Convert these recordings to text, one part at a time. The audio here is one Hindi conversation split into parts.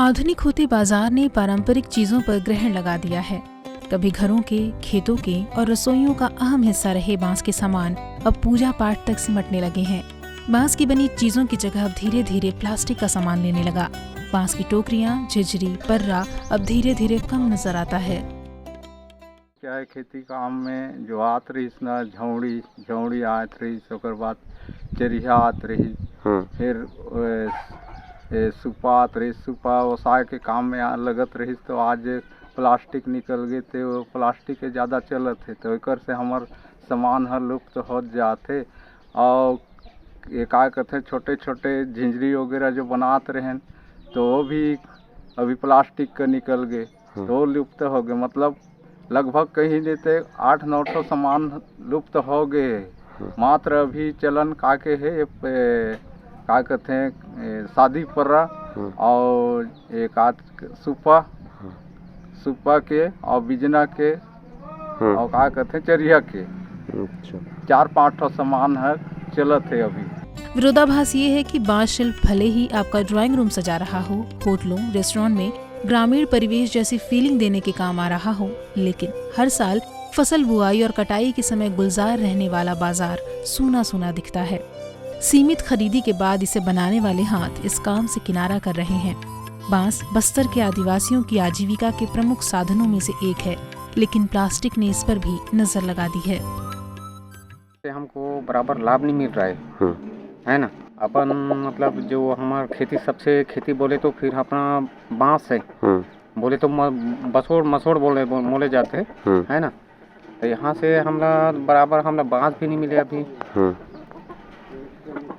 आधुनिक होते बाजार ने पारंपरिक चीजों पर ग्रहण लगा दिया है। कभी घरों के, खेतों के और रसोइयों का अहम हिस्सा रहे बांस के सामान अब पूजा पाठ तक सिमटने लगे हैं। बांस की बनी चीजों की जगह अब धीरे धीरे प्लास्टिक का सामान लेने लगा। बांस की टोकरियां, झिझरी, पर्रा अब धीरे धीरे कम नजर आता है। क्या है, खेती काम में जो आत रही ना झौड़ी आत रही, ओकर बाद चरिया आत रही, फिर सुपा आत रही, सुपा ओसाए के काम में लगत रही। तो आज प्लास्टिक निकल गए थे, वो प्लास्टिक के ज़्यादा चलत है, तो एकर से हमार सामान हर लुप्त हो जाते। और ये का कहते छोटे छोटे झिंझरी वगैरह जो बनाते रहे तो वो भी अभी प्लास्टिक का निकल गए, तो लुप्त हो गए। मतलब लगभग कहीं देते 800-900 सामान लुप्त हो गए। मात्र अभी चलन काके है का कहते हैं शादी पर्रा और एक आध सुपा के और बिजना के और का कहते हैं चरिया के। 4-5 सामान है चलत है अभी। विरोधाभास ये है कि बांस शिल्प भले ही आपका ड्राइंग रूम सजा रहा हो, होटलों, रेस्टोरेंट में ग्रामीण परिवेश जैसी फीलिंग देने के काम आ रहा हो, लेकिन हर साल फसल बुआई और कटाई के समय गुलजार रहने वाला बाजार सूना सूना दिखता है। सीमित खरीदी के बाद इसे बनाने वाले हाथ इस काम से किनारा कर रहे हैं। बांस बस्तर के आदिवासियों की आजीविका के प्रमुख साधनों में से एक है, लेकिन प्लास्टिक ने इस पर भी नजर लगा दी है। हमको बराबर लाभ नहीं मिल रहा है ना। अपन मतलब जो हमार खेती सबसे खेती बोले तो फिर अपना बांस है, बोले तो मसोड़ बोले जाते है ना। तो यहाँ से हमरा बराबर हमरा बांस भी नहीं मिले अभी।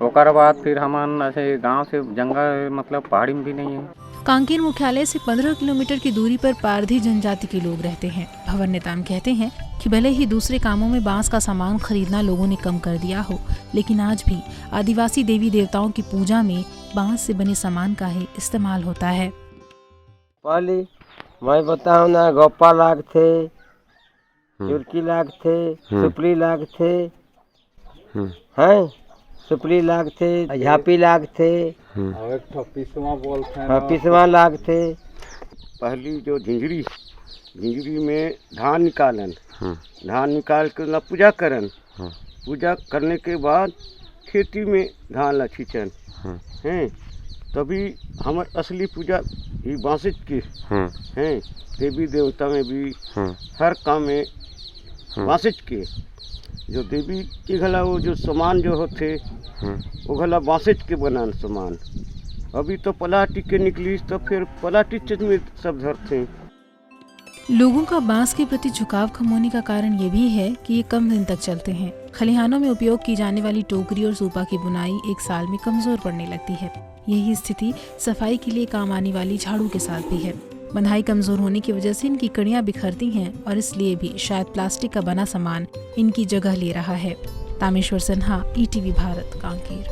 ओकर बाद फिर हमान ऐसे गांव से जंगल मतलब पहाड़ी में भी नहीं है। कांकेर मुख्यालय से 15 किलोमीटर की दूरी पर पारधी जनजाति के लोग रहते हैं। भवन नेताम कहते हैं कि भले ही दूसरे कामों में बांस का सामान खरीदना लोगों ने कम कर दिया हो, लेकिन आज भी आदिवासी देवी देवताओं की पूजा में बांस से बने सामान का ही इस्तेमाल होता है। पहले मैं बताऊँ ना, गोपा लाग थे, चुरकी लाग थे, सुपली लाग थे, हैं सुपली लाग थे, झापी लाग थे, पिसवा लाग थे। पहली जो झिंझरी में धान निकालन, धान निकाल के ना पूजा करन, पूजा करने के बाद खेती में धान ला खींचन हैं। तभी हमार असली पूजा ही बांसिज की हैं। देवी देवता में भी हर काम में बांसिज के जो देवी के घला वो जो सामान जो होते वो घला बांसिज के बनान सामान। अभी तो प्लास्टिक के निकली, तो फिर प्लास्टिक में सब धरते। लोगों का बांस के प्रति झुकाव कम होने का कारण ये भी है कि ये कम दिन तक चलते हैं। खलिहानों में उपयोग की जाने वाली टोकरी और सूपा की बुनाई एक साल में कमजोर पड़ने लगती है। यही स्थिति सफाई के लिए काम आने वाली झाड़ू के साथ भी है। बंधाई कमजोर होने की वजह से इनकी कड़ियां बिखरती हैं और इसलिए भी शायद प्लास्टिक का बना सामान इनकी जगह ले रहा है। तामेश्वर सिन्हा, ETV भारत, कांकेर।